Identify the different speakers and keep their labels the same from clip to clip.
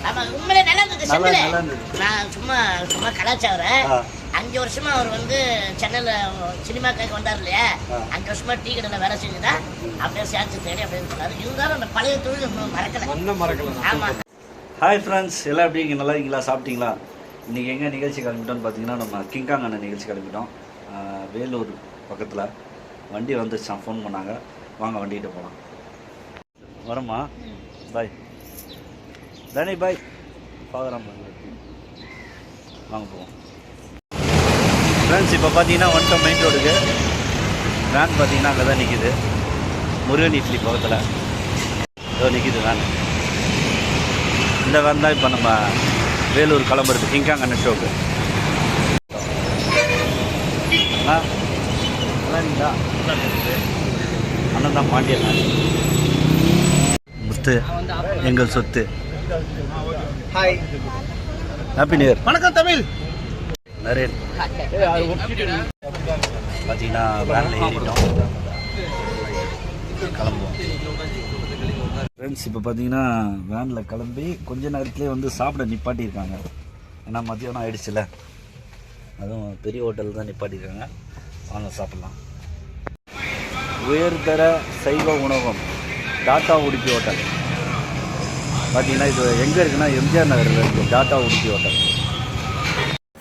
Speaker 1: ஆமா உண்மையிலே நல்லா இருந்தது செந்தில். நான் சும்மா சும்மா கலாச்சாரம் 5 வருஷமா அவர் வந்து சென்னையில சினிமாக்காக வந்தார் இல்லையா, 5 வருஷமா டீ கடையில் வேலை செஞ்சுதா அப்படியே சேர்த்து தேடி அப்படின்னு சொன்னாரு. இருந்தாலும் அந்த பழைய தொழில் மறக்கல. ஆமா.
Speaker 2: ஹாய் ஃப்ரெண்ட்ஸ், எல்லாம் எப்படி இங்கே நல்லா இருக்கீங்களா, சாப்பிட்டீங்களா? இன்றைக்கி எங்கே நிகழ்ச்சி கிளம்பிட்டோன்னு பார்த்தீங்கன்னா நம்ம கிங்காங் அண்ணன் நிகழ்ச்சி கிளம்பிட்டோம். வேலூர் பக்கத்தில் வண்டி வந்துருச்சான், ஃபோன் பண்ணாங்க, வாங்க வண்டிகிட்ட போகலாம். வரம்மா, பாய் தானே, பாய் பார்க்குறோம், வாங்க போவோம். ஃப்ரெண்ட்ஸ் இப்போ பார்த்தீங்கன்னா வந்துட்டோம் மெயின் ரோடுக்கு. வேன் பார்த்தீங்கன்னா அங்கே தான் நிற்கிது, முருகன் இட்லி பக்கத்தில் ஏதோ நிற்கிது வேன். இந்த வேன் தான் இப்போ நம்ம வேலூர் கிளம்புறது கிங்காங் அண்ணன் ஷோக்கு. நல்லா இருக்கீங்களா? அண்ணன் தான் பாண்டியன், முத்து எங்கள் சொத்து.
Speaker 3: Hi,
Speaker 2: happy new year.
Speaker 3: வணக்கம் தமிழ்.
Speaker 2: நரேன் பார்த்தீங்கன்னா வேனில் ஏறிட்டோம், கிளம்புவோம். ஃப்ரெண்ட்ஸ் இப்போ பார்த்தீங்கன்னா வேனில் கிளம்பி கொஞ்ச நேரத்துலேயே வந்து சாப்பிட நிப்பாட்டியிருக்காங்க. ஏன்னா மதியானம் ஆகிடுச்சுல, அதுவும் பெரிய ஹோட்டல் தான் நிப்பாட்டியிருக்காங்க. வாங்க சாப்பிட்லாம். உயர்தர சைவ உணவகம் டாட்டா உடுப்பி ஹோட்டல் பார்த்தீங்கன்னா இது எங்கே இருக்குன்னா எம்ஜிஆர் நகரில் இருக்குது, டாட்டா உடுப்பி ஹோட்டல்.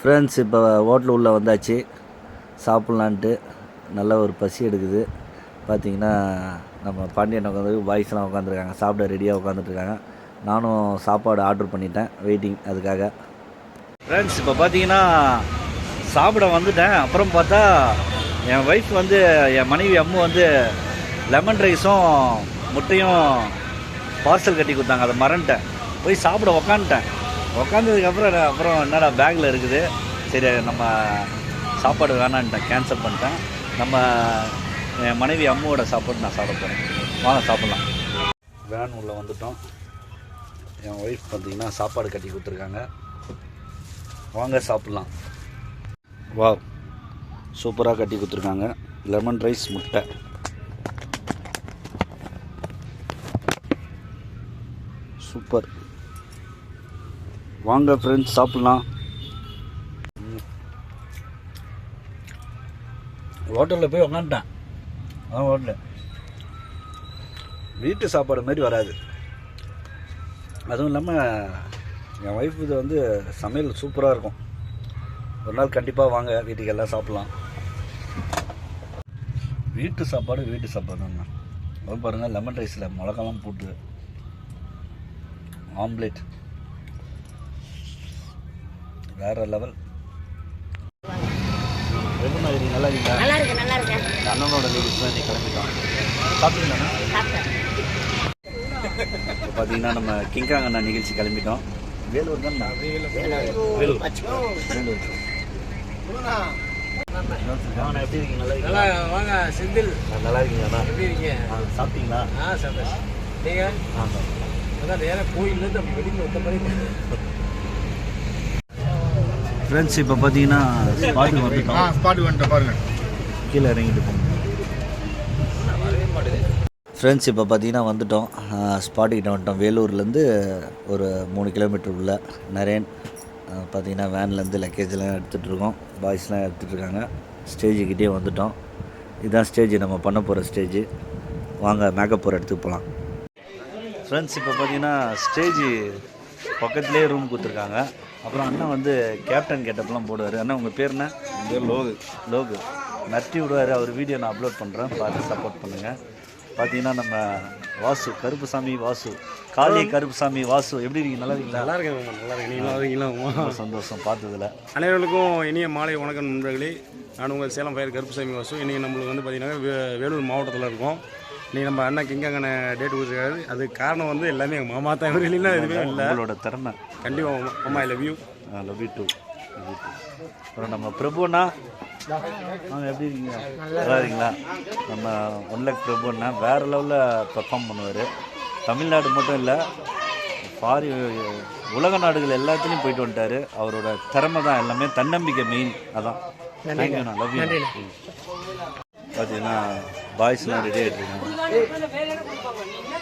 Speaker 2: ஃப்ரெண்ட்ஸ் இப்போ ஹோட்டல் உள்ளே வந்தாச்சு, சாப்பிட்லான்ட்டு. நல்ல ஒரு பசி எடுக்குது. பார்த்திங்கன்னா நம்ம பாண்டியன் உட்காந்து பாய்ஸ்லாம் உட்காந்துருக்காங்க, சாப்பிட ரெடியாக உட்காந்துட்ருக்காங்க. நானும் சாப்பாடு ஆர்டர் பண்ணிட்டேன், வெயிட்டிங் அதுக்காக. ஃப்ரெண்ட்ஸ் இப்போ பார்த்தீங்கன்னா சாப்பிட வந்துட்டேன். அப்புறம் பார்த்தா என் ஒய்ஃப் வந்து, என் மனைவி அம்மு வந்து லெமன் ரைஸும் முட்டையும் பார்சல் கட்டி கொடுத்தாங்க. அதை மறந்துட்டேன், போய் சாப்பிட உக்காந்துட்டேன். உக்காந்ததுக்கப்புறம் என்னடா பேக்கில் இருக்குது, சரி நம்ம சாப்பாடு வேணான்ட்டேன், கேன்சல் பண்ணிட்டேன். நம்ம என் மனைவி அம்மாவோட சாப்பாடு நான் சாப்பிட போகிறேன், வாங்க சாப்பிட்லாம். வேன் உள்ளே வந்துட்டோம். என் ஒய்ஃப் பார்த்திங்கன்னா சாப்பாடு கட்டி கொடுத்துருக்காங்க, வாங்க சாப்பிட்லாம். வா, சூப்பராக கட்டி கொடுத்துருக்காங்க. லெமன் ரைஸ், முட்டை. சூப்பர், வாங்க ஃப்ரெண்ட்ஸ் சாப்பிட்லாம். ஹோட்டலில் போய் உக்காந்துட்டேன். ஹோட்டலில் வீட்டு சாப்பாடு மாதிரி வராது. அதுவும் இல்லாமல் என் ஒய்ஃப் இது வந்து சமையல் சூப்பராக இருக்கும். ஒரு நாள் கண்டிப்பாக வாங்க, வீட்டுக்கு எல்லாம் சாப்பிட்லாம். வீட்டு சாப்பாடு தாங்க. அது பாருங்கள், லெமன் ரைஸில் மிளகாலாம் போட்டு ஆம்லேட் வேற லெவல். எப்படி மாதிரி நல்லா இருக்கீங்களா?
Speaker 1: நல்லா இருக்கு.
Speaker 2: அண்ணனோட லேடிஸ் தான் இன்னைக்கு கிளம்பிட்டோம். சாப்பிட்டீங்களா? இப்போ பார்த்தீங்கன்னா நம்ம கிங்காங் அண்ணா நிகழ்ச்சி கிளம்பிட்டோம். வேலூர் தான். வேலூர் எப்படி இருக்கீங்க? நல்லா
Speaker 3: வாங்க செந்தில்.
Speaker 2: நல்லா இருக்கீங்களா?
Speaker 3: எப்படி இருக்கீங்க?
Speaker 2: சாப்பிட்டீங்களா?
Speaker 3: சாப்பிட்டேன். நீங்கள்? அதான் நேராக கோயிலேருந்து அப்படி வெளியில் வந்த மாதிரி.
Speaker 2: ஃப்ரெண்ட்ஸ் இப்போ பார்த்தீங்கன்னா ஸ்பாட்டுக்கு வந்துட்டோம் பாருங்க, கீழே இறங்கிட்டு போங்க. ஃப்ரெண்ட்ஸ் இப்போ பார்த்தீங்கன்னா வந்துட்டோம், ஸ்பாட்டுக்கிட்ட வந்துட்டோம். வேலூர்லேருந்து ஒரு 3 கிலோமீட்டர் உள்ள நரேன். பார்த்தீங்கன்னா வேன்லேருந்து லக்கேஜெலாம் எடுத்துகிட்ருக்கோம், பாய்ஸ்லாம் எடுத்துகிட்ருக்காங்க. ஸ்டேஜுக்கிட்டே வந்துட்டோம். இதுதான் ஸ்டேஜ், நம்ம பண்ண போகிற ஸ்டேஜ். வாங்க மேக்கப் போகிற இடத்துக்கு போகலாம். ஃப்ரெண்ட்ஸ் இப்போ பார்த்தீங்கன்னா ஸ்டேஜு பக்கத்துலேயே ரூம் கொடுத்துருக்காங்க. அப்புறம் அண்ணன் வந்து கேப்டன் கெட்டப்லாம் போடுவார். அண்ணன் உங்கள் பேர் என்ன? லோகு நட்டி விடுவார். அவர் வீடியோ நான் அப்லோட் பண்ணுறேன், பார்த்து சப்போர்ட் பண்ணுங்கள். பார்த்தீங்கன்னா நம்ம வாசு, கருப்புசாமி வாசு, காளி கருப்புசாமி வாசு. எப்படி இருக்கீங்க? நல்லா இருக்கீங்களா?
Speaker 3: நல்லா இருக்கேன். நீங்கள் நல்லா இருக்கீங்களா?
Speaker 2: சந்தோஷம் பார்த்ததில்.
Speaker 3: அனைவருக்கும் இனிய மாலை வணக்கம் நண்பர்களே. நான் உங்கள் சேலம் பயிர் கருப்புசாமி வாசு. இன்றைக்கி நம்மளுக்கு வந்து பார்த்திங்கன்னா வேலூர் மாவட்டத்தில் இருக்கோம். இன்றைக்கி நம்ம அண்ணன் கிங்காங்கண்ண டேட் கொடுத்துருக்காரு. அதுக்கு காரணம் வந்து எல்லாமே எங்கள் மாமா தான், இல்லைன்னா எதுவுமே இல்லை.
Speaker 2: உங்களோட திறமை
Speaker 3: கண்டிப்பாக. மாமா I love you.
Speaker 2: Love you too. அப்புறம் நம்ம பிரபுண்ணா, நாங்கள் எப்படி இருக்கீங்க? நல்லா இருக்கீங்களா? நம்ம 1 லேக் பிரபுண்ணா வேறு லெவலில் பெர்ஃபார்ம் பண்ணுவார். தமிழ்நாடு மட்டும் இல்லை, உலக நாடுகள் எல்லாத்துலேயும் போயிட்டு வந்துட்டார். அவரோட திறமை தான் எல்லாமே, தன்னம்பிக்கை மெயின். அதான். தேங்க்யூண்ணா, லவ் யூ. பார்த்தீங்கன்னா பாய்ஸ்லாம் ரெடி ஆகிட்டுருக்காங்க.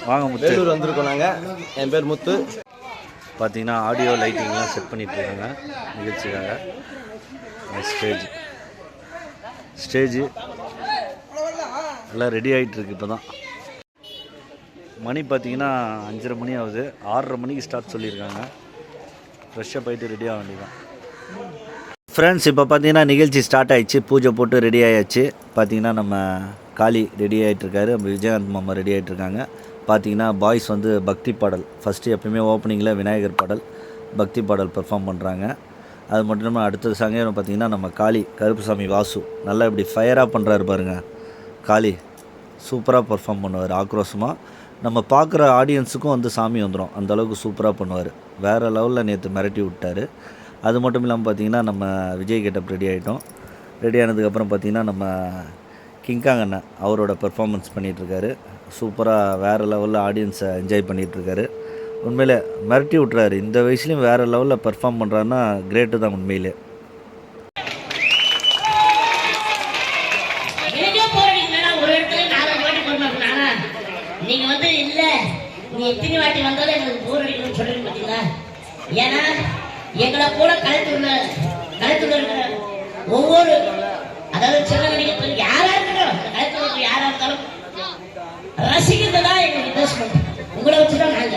Speaker 2: வாங்க முத்து.
Speaker 4: வேலூர் வந்திருக்கோம் நாங்கள். என் பேர் முத்து.
Speaker 2: பார்த்தீங்கன்னா ஆடியோ லைட்டிங்லாம் செட் பண்ணிகிட்ருக்காங்க நிகழ்ச்சிக்காக. ஸ்டேஜு எல்லாம் ரெடி ஆகிட்டுருக்கு. இப்போ தான் மணி பார்த்தீங்கன்னா 5:30 மணி ஆகுது. 6:30 மணிக்கு ஸ்டார்ட் சொல்லியிருக்காங்க. ஃப்ரெஷ்ஷாக போயிட்டு ரெடி ஆக வேண்டியதான். ஃப்ரெண்ட்ஸ் இப்போ பார்த்தீங்கன்னா நிகழ்ச்சி ஸ்டார்ட் ஆகிடுச்சு. பூஜை போட்டு ரெடி ஆகியாச்சு. பார்த்தீங்கன்னா நம்ம காளி ரெடி ஆகிட்டுருக்காரு. நம்ம விஜயகாந்த் மாமா ரெடி ஆகிட்டுருக்காங்க. பார்த்தீங்கன்னா பாய்ஸ் வந்து பக்தி பாடல் ஃபஸ்ட்டு எப்போயுமே ஓப்பனிங்கில் விநாயகர் பாடல் பக்தி பாடல் பெர்ஃபார்ம் பண்ணுறாங்க. அது மட்டும் இல்லாமல் அடுத்தது சங்கம் பார்த்திங்கன்னா நம்ம காளி கருப்புசாமி வாசு நல்லா இப்படி ஃபயராக பண்ணுறாரு பாருங்கள். காளி சூப்பராக பெர்ஃபார்ம் பண்ணுவார் ஆக்ரோஷமாக. நம்ம பார்க்குற ஆடியன்ஸுக்கும் வந்து சாமி வந்துடும். அந்தளவுக்கு சூப்பராக பண்ணுவார். வேறு லெவலில் நேற்று மிரட்டி விட்டார். அது மட்டும் இல்லாமல் பார்த்திங்கன்னா நம்ம விஜய் கெட்டப் ரெடி ஆகிட்டோம். ரெடி ஆனதுக்கப்புறம் பார்த்திங்கன்னா நம்ம கிங்காங் அண்ணன் அவரோட பெர்ஃபார்மன்ஸ் பண்ணிகிட்ருக்காரு. சூப்பராக வேறு லெவலில் ஆடியன்ஸை என்ஜாய் பண்ணிகிட்ருக்காரு. உண்மையிலே மிரட்டி விட்றாரு. இந்த வயசுலேயும் வேறு லெவலில் பெர்ஃபார்ம் பண்ணுறாருன்னா கிரேட்டு தான் உண்மையிலே.
Speaker 1: நீங்க வந்து இல்ல நீ எத்தனை வாட்டி வந்தாலும் எனக்கு போர் அடிக்கணும்னு சொல்றீங்க பார்த்தீங்களா? ஏன்னா எங்களை போல கலைத்துள்ள இருக்கிற ஒவ்வொரு அதாவது சின்ன நடிகர் யாரா இருக்கட்டும் கலைத்துள்ள யாரா இருந்தாலும் ரசிக்கிறது தான் எங்களுக்கு இன்வெஸ்ட்மெண்ட். உங்களை வச்சுதான் நாங்க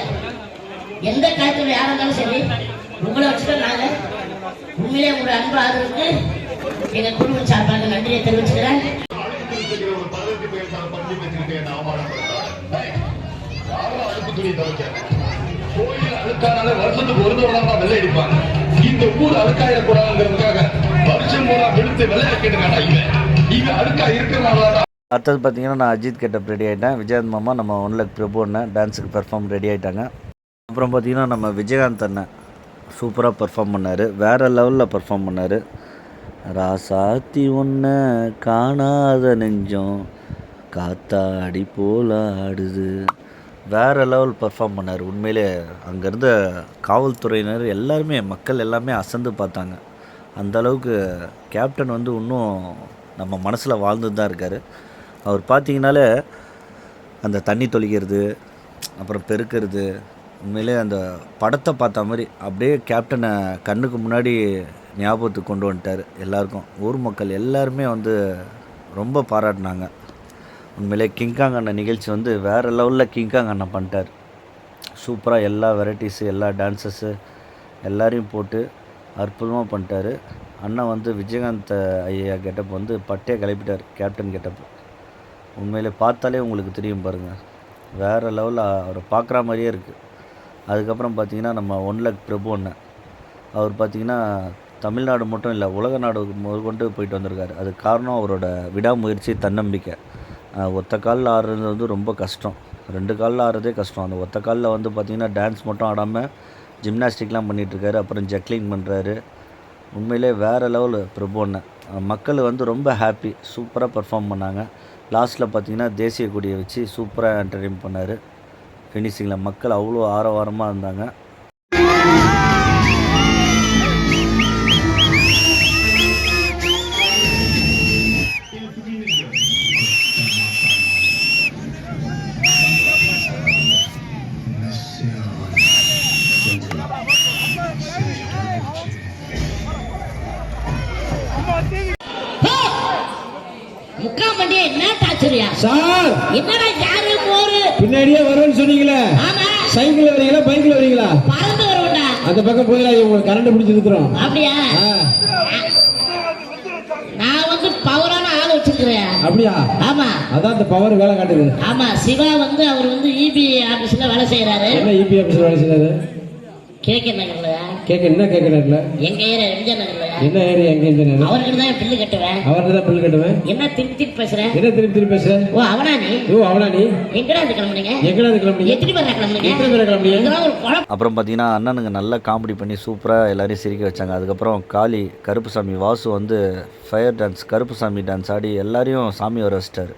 Speaker 1: எந்த கலைத்துள்ள யாரா இருந்தாலும் சரி உங்களை வச்சுதான் நாங்க. உண்மையிலே உங்களோட அன்பு ஆதரவுக்கு எங்க குடும்பம் சார்பாக நன்றியை தெரிவிச்சுக்கிறேன்.
Speaker 4: கோயில் அழுக்கானால வருஷத்துக்கு ஒரு தடவை தான் வெள்ளை அடிப்பாங்க. இந்த ஊர் அழுக்காயிடக்கூடாதுங்கிறதுக்காக வருஷம் பூரா வெளுத்து வெள்ளை அடிக்கிட்டு இவன் அழுக்கா இருக்கிறனால.
Speaker 2: அடுத்தது பார்த்தீங்கன்னா நான் அஜித் கெட்டப் ரெடி ஆகிட்டேன். விஜயகாந்த் மாமா நம்ம 1 லேக் பிரபு அண்ணன் டான்ஸுக்கு பெர்ஃபார்ம் ரெடி ஆகிட்டாங்க. அப்புறம் பார்த்தீங்கன்னா நம்ம விஜயகாந்த் அண்ணன் சூப்பராக பெர்ஃபார்ம் பண்ணார். வேறு லெவலில் பெர்ஃபார்ம் பண்ணார். ராசாத்தி ஒன்றை காணாத நெஞ்சம் காத்தாடி போல ஆடுது. வேறு லெவல் பெர்ஃபார்ம் பண்ணார். உண்மையிலே அங்கேருந்த காவல்துறையினர் எல்லாருமே மக்கள் எல்லாமே அசந்து பார்த்தாங்க. அந்தளவுக்கு கேப்டன் வந்து இன்னும் நம்ம மனசில் வாழ்ந்து தான் இருக்கார். அவர் பார்த்தீங்கனாலே அந்த தண்ணி தொளிக்கிறது அப்புறம் பெருக்கிறது உண்மையிலே அந்த படத்தை பார்த்த மாதிரி அப்படியே கேப்டனை கண்ணுக்கு முன்னாடி ஞாபகத்துக்கு கொண்டு வந்துட்டார். எல்லாருக்கும் ஊர் மக்கள் எல்லாருமே வந்து ரொம்ப பாராட்டினாங்க. உண்மையிலே கிங்காங் அண்ணன் நிகழ்ச்சி வந்து வேறு லெவலில் கிங்காங் அண்ணன் பண்ணிட்டார். சூப்பராக எல்லா வெரைட்டிஸு எல்லா டான்ஸஸ்ஸு எல்லாரையும் போட்டு அற்புதமாக பண்ணிட்டார். அண்ணன் வந்து விஜயகாந்த் ஐயா கெட்டப் வந்து பட்டையை கிளப்பிட்டார். கேப்டன் கெட்டப் உண்மையிலே பார்த்தாலே உங்களுக்கு தெரியும் பாருங்கள். வேறு லெவலில் அவரை பார்க்குற மாதிரியே இருக்குது. அதுக்கப்புறம் பார்த்திங்கன்னா நம்ம 1 லேக் பிரபு அண்ணன் அவர் பார்த்திங்கன்னா தமிழ்நாடு மட்டும் இல்லை உலக நாடு முதற்கொண்டு போயிட்டு வந்திருக்காரு. அது காரணம் அவரோட விடாமுயற்சி தன்னம்பிக்கை. ஒத்த காலில் ஆடுறது வந்து ரொம்ப கஷ்டம். 2 காலில் ஆடுறதே கஷ்டம். அந்த ஒத்த காலில் வந்து பார்த்திங்கன்னா டான்ஸ் மட்டும் ஆடாமல் ஜிம்னாஸ்டிக்லாம் பண்ணிகிட்ருக்காரு. அப்புறம் ஜக்லிங் பண்ணுறாரு. உண்மையிலே வேறு லெவலு பிரபு அண்ணன். மக்கள் வந்து ரொம்ப ஹாப்பி. சூப்பராக பெர்ஃபார்ம் பண்ணாங்க. லாஸ்ட்டில் பார்த்திங்கன்னா தேசிய கொடியை வச்சு சூப்பராக என்டர்டெயின் பண்ணார். ஃபினிஷிங்கில் மக்கள் அவ்வளோ ஆரவாரமாக இருந்தாங்க.
Speaker 1: முக்காமண்டியே என்ன தாச்சரியா
Speaker 5: சார்
Speaker 1: என்னடா யாரு போரு
Speaker 5: பின்னாடியே வருவேன்னு சொன்னீங்களே.
Speaker 1: ஆமா
Speaker 5: சைக்கிள் வரீங்களா பைக்ல வரீங்களா?
Speaker 1: பறந்து வருவடா.
Speaker 5: அந்த பக்கம் போயிடலாம். உங்களுக்கு கரண்ட் பிடிச்சி நிறுத்துறோம்.
Speaker 1: அப்படியா? நான் வந்து பவரான ஆள் வச்சிருக்கிறேன்.
Speaker 5: அப்படியா?
Speaker 1: ஆமா
Speaker 5: அதான் அந்த பவர் வேலை காட்டுது.
Speaker 1: ஆமா சிவா வந்து அவர் வந்து இபி ஆபீஸ்ல வேலை செய்யறாரு.
Speaker 5: என்ன இபி ஆபீஸ்ல வேலை செய்யறாரு?
Speaker 1: கேக்க நகர்ல.
Speaker 5: கேக்க என்ன கேக்க நகர்ல?
Speaker 1: எங்க ஏரியா எம்ஜிஆர் நகர்ல.
Speaker 5: என்ன ஏரியா எங்க எம்ஜிஆர் நகர்?
Speaker 1: அவர்கிட்ட தான் பில்லு கட்டுவேன்.
Speaker 5: அவர்கிட்ட தான் பில்லு கட்டுவேன்.
Speaker 1: என்ன திருப்பி பேசுறேன்?
Speaker 5: என்ன திருப்பி பேசுற?
Speaker 1: ஓ அவனா நீ?
Speaker 5: ஓ அவனா நீ?
Speaker 1: எங்கடா இருந்து கிளம்புனீங்க?
Speaker 5: எங்கடா இருந்து கிளம்புனீங்க?
Speaker 1: எத்தனை பேர் கிளம்புனீங்க?
Speaker 5: எத்தனை பேர் கிளம்புனீங்க?
Speaker 1: இதெல்லாம் ஒரு குழப்பம்.
Speaker 2: அப்புறம் பார்த்தீங்கன்னா அண்ணனுங்க நல்லா காமெடி பண்ணி சூப்பராக எல்லாரையும் சிரிக்க வச்சாங்க. அதுக்கப்புறம் காளி கருப்புசாமி வாசு வந்து ஃபயர் டான்ஸ் கருப்புசாமி டான்ஸ் ஆடி எல்லாரையும் சாமி வர வச்சிட்டாரு.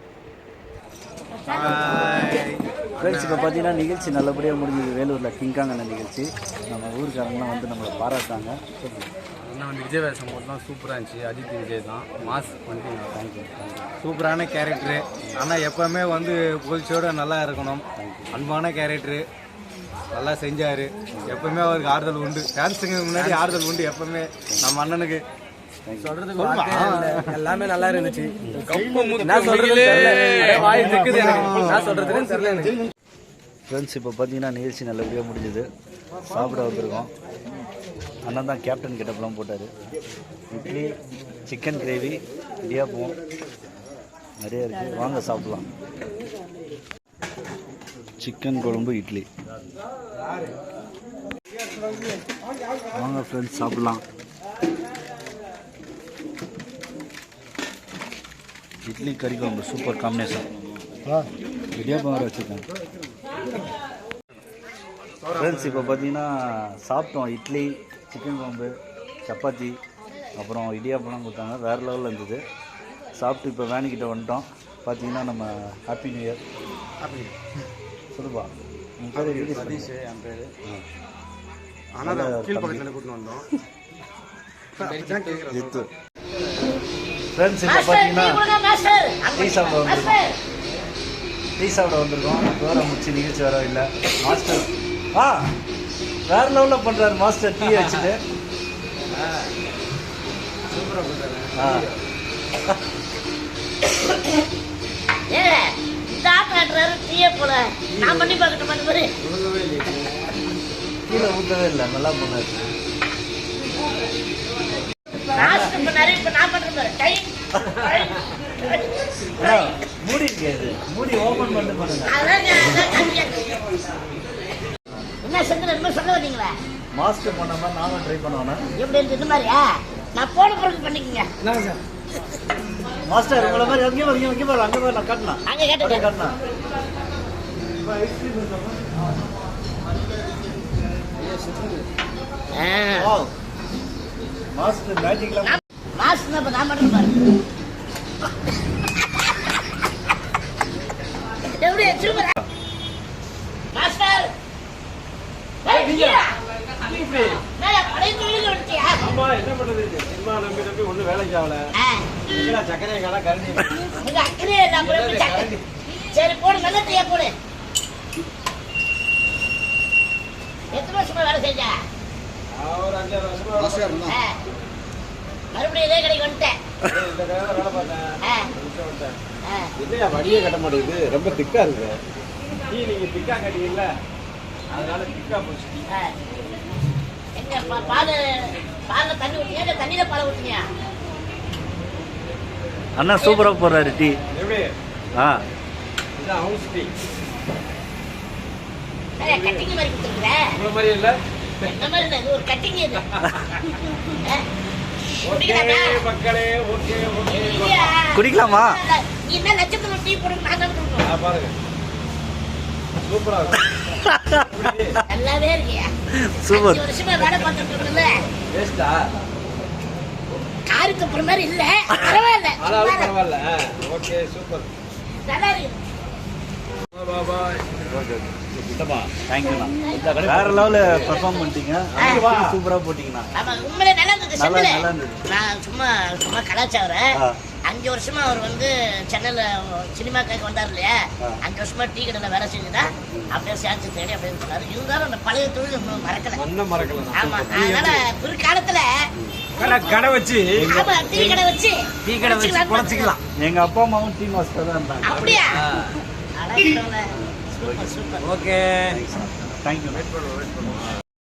Speaker 2: ஃப்ரெண்ட்ஸ் இப்போ பார்த்தீங்கன்னா நிகழ்ச்சி நல்லபடியாக முடிஞ்சது. வேலூரில் கிங்காங் அண்ணன் நிகழ்ச்சி. நம்ம ஊருக்காரங்களாம் வந்து நம்மளை பாராட்டாங்க.
Speaker 3: அண்ணா வந்து விஜய் வேஷம் போட்டுலாம் சூப்பராக இருந்துச்சு. அஜித் விஜய் தான் மாஸ் பண்ணி தேங்க்யூ சூப்பரான கேரக்டரு. ஆனால் எப்போவுமே வந்து புகழ்ச்சியோடு நல்லா இருக்கணும். அன்பான கேரக்டரு
Speaker 6: நல்லா செஞ்சார். எப்பவுமே அவருக்கு ஆறுதல் உண்டு. ஃபேன்ஸுங்க முன்னாடி ஆறுதல் உண்டு எப்பவுமே நம்ம அண்ணனுக்கு. சொல்றதுக்கு எல்லாமே நல்லா இருந்துச்சு. நான் சொல்றது தெரியல எனக்கு.
Speaker 2: ஃப்ரெண்ட்ஸ் இப்போ பார்த்தீங்கன்னா நிகழ்ச்சி நல்லபடியாக முடிஞ்சது. சாப்பிட வந்திருக்கோம். அண்ணன் தான் கேப்டன் கெட்டப்லாம் போட்டார். இட்லி, சிக்கன் கிரேவி, இடியாப்பம் நிறைய இருக்குது. வாங்க சாப்பிட்லாம். சிக்கன் குழம்பு, இட்லி. வாங்க ஃப்ரெண்ட்ஸ் சாப்பிட்லாம். இட்லி கறி குழம்பு சூப்பர் காம்பினேஷன். இடியாப்பம் வேறு வச்சுருக்கேன். ஃப்ரெண்ட்ஸ் இப்போ பார்த்தீங்கன்னா சாப்பிட்டோம். இட்லி, சிக்கன் குழம்பு, சப்பாத்தி, அப்புறம் இடியாப்பம்லாம் கொடுத்தாங்க. வேறு லெவலில் இருந்தது. சாப்பிட்டு இப்போ வேனுக்கிட்ட வந்துட்டோம். பார்த்தீங்கன்னா நம்ம ஹாப்பி நியூ இயர். ஹாப்பி சொல்லுப்பா. உங்கள் பேர் சதீஷ். என் பேர்
Speaker 3: கூட்டின்னு வந்தோம்.
Speaker 2: ஜித்து. ஃப்ரெண்ட்ஸ் இப்போ பார்த்தீங்கன்னா டீ சாப்பிட வந்திருக்கோம். வேறு முடிச்சு நிகழ்ச்சி வர இல்லை. மாஸ்டர் வேறு லெவலில் பண்ணுறாரு மாஸ்டர். டீ வச்சுட்டு கீழே ஊற்றவே இல்லை. நல்லா பண்ணாரு. மூடி இருக்காது. மூடி ஓபன் பண்ணி பண்ணுங்க.
Speaker 1: என்ன செஞ்சு என்ன சொல்ல வந்தீங்களா?
Speaker 2: மாஸ்டர் பண்ண மாதிரி நானும் ட்ரை பண்ணுவேன்னா
Speaker 1: எப்படி இருக்கு? இந்த மாதிரியா? நான் போன பிறகு பண்ணிக்கங்க.
Speaker 2: மாஸ்டர் உங்களை மாதிரி அங்கே வரீங்க. இங்கே பாரு, அங்கே பாரு. நான் காட்டினேன்.
Speaker 1: அங்கே கேட்டு
Speaker 2: காட்டினேன். மாஸ்டர் மேஜிக்லாம்
Speaker 1: மாஸ்டர் இப்ப நான் மட்டும் பாரு. எப்படி சூப்பர் மாஸ்டர்.
Speaker 3: என்ன பண்றது? சினிமா நம்பி ஒன்றும் வேலைக்கு ஆகல. சக்கரையை கால கரண்டி.
Speaker 1: சரி போடு, நல்ல டீயா போடு. எத்தனை வருஷமா வேலை செஞ்ச?
Speaker 3: ஒரு 5-6 வருஷமா
Speaker 1: மறுபடியும் இதே கடைக்கு வந்துட்டேன்.
Speaker 3: இந்த கடை வேலை பார்த்தேன். இல்லையா வடியே கட்ட மாட்டேங்குது. ரொம்ப திக்கா இருக்கு. டீ நீங்க திக்கா கட்டிங்கல்ல, அதனால திக்கா போச்சு.
Speaker 1: எங்க பால்ல தண்ணி ஊற்றியா? தண்ணியில பால் ஊற்றியா?
Speaker 2: அண்ணா சூப்பராக போடுறாரு டீ.
Speaker 3: எப்படி? இதான் ஹவுஸ் டீ.
Speaker 1: கட்டிங் மாதிரி கொடுத்துருக்குற.
Speaker 3: உங்களை மாதிரி இல்லை.
Speaker 1: என்ன மாதிரி இல்லை, இது ஒரு கட்டிங். இது
Speaker 3: மக்களே ஓகே ஓகே.
Speaker 2: குடிக்கலாமா?
Speaker 1: நீ என்ன லட்சத்துல டீ போடுங்க. நான் தான் கொடுக்கணும்.
Speaker 3: பாருங்க சூப்பரா
Speaker 1: நல்லாவே இருக்கியா?
Speaker 2: சூப்பர்.
Speaker 1: 5 வருஷமா வேலை பார்த்துட்டு இருக்கல.
Speaker 3: வேஸ்டா?
Speaker 1: காருக்கு போற மாதிரி இல்ல. பரவாயில்ல.
Speaker 3: பரவாயில்ல. Okay super.
Speaker 1: நல்லா இருக்கு.
Speaker 3: பாய்.
Speaker 2: ஓகே தேங்க்யூண்ணா. வேற லெவலில் பெர்ஃபார்ம் பண்ணிட்டீங்க. சூப்பராக போட்டிங்கண்ணா.
Speaker 1: ஆமாம், உண்மையிலே நல்லா இருந்தது.
Speaker 2: நல்லா இருந்தது.
Speaker 1: நான் சும்மா கலாச்சாரம் 5 வருஷமா அவர் வந்து சென்னையில சினிமாக்காக வந்தார் இல்லையா? 5 வருஷமா டீ கடையில் வேலை செஞ்சுதான் அப்படியே சேர்த்து தேடி அப்படின்னு சொன்னாரு. இருந்தாலும் அந்த பழைய தொழில் மறக்கல. ஆமா, அதனால பிற்காலத்துல
Speaker 3: கடை வச்சு
Speaker 1: டீ கடை வச்சு குறைச்சிக்கலாம்.
Speaker 2: எங்க அப்பா அம்மாவும் டீ மாஸ்டர் தான் இருந்தாங்க.
Speaker 1: அப்படியா?
Speaker 2: Okay thank you.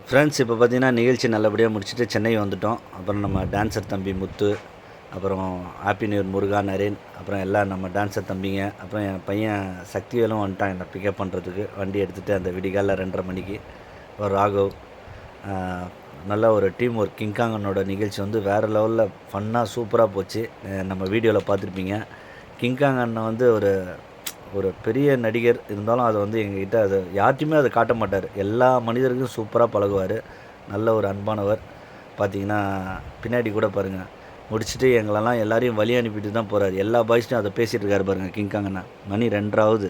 Speaker 2: ஃப்ரெண்ட்ஸ் இப்போ பார்த்தீங்கன்னா நிகழ்ச்சி நல்லபடியாக முடிச்சுட்டு சென்னை வந்துட்டோம். அப்புறம் நம்ம டான்ஸர் தம்பி முத்து, அப்புறம் ஹாப்பி நியூ இயர் முருகா, நரேன், அப்புறம் எல்லாம் நம்ம டான்ஸர் தம்பிங்க. அப்புறம் என் பையன் சக்திவேலும் வந்துட்டான் என்னை பிக்கப் பண்ணுறதுக்கு. வண்டி எடுத்துகிட்டு அந்த விடிகாலில் 2:30 மணிக்கு. ஒரு ராகவ், நல்ல ஒரு டீம் ஒர்க். கிங்காங்கனோட நிகழ்ச்சி வந்து வேறு லெவலில் ஃபன்னாக சூப்பராக போச்சு. நம்ம வீடியோவில் பார்த்துருப்பீங்க. கிங்காங்கண்ணை வந்து ஒரு பெரிய நடிகர் இருந்தாலும் அதை வந்து எங்ககிட்ட அதை யார்ட்டையுமே அதை காட்ட மாட்டார். எல்லா மனிதருக்கும் சூப்பராக பழகுவார். நல்ல ஒரு அன்பானவர். பார்த்திங்கன்னா பின்னாடி கூட பாருங்கள், முடிச்சுட்டு எங்களெல்லாம் எல்லாரையும் வழி அனுப்பிட்டு தான் போகிறார். எல்லா பாய்ஸ்ட்டையும் அதை பேசிகிட்டு இருக்காரு பாருங்கள் கிங்காங்கண்ணா. மணி 2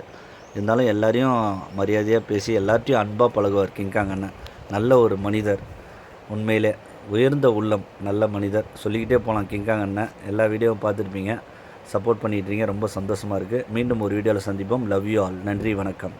Speaker 2: இருந்தாலும் எல்லாரையும் மரியாதையாக பேசி எல்லார்ட்டையும் அன்பாக பழகுவார் கிங்காங்கண்ணா. நல்ல ஒரு மனிதர். உண்மையிலே உயர்ந்த உள்ளம், நல்ல மனிதர். சொல்லிக்கிட்டே போகலாம் கிங்காங்கண்ணா. எல்லா வீடியோவும் பார்த்துருப்பீங்க. சப்போர்ட் பண்ணிட்டுருங்க. ரொம்ப சந்தோஷமாக இருக்குது. மீண்டும் ஒரு வீடியோவில் சந்திப்போம். Love you all. நன்றி, வணக்கம்.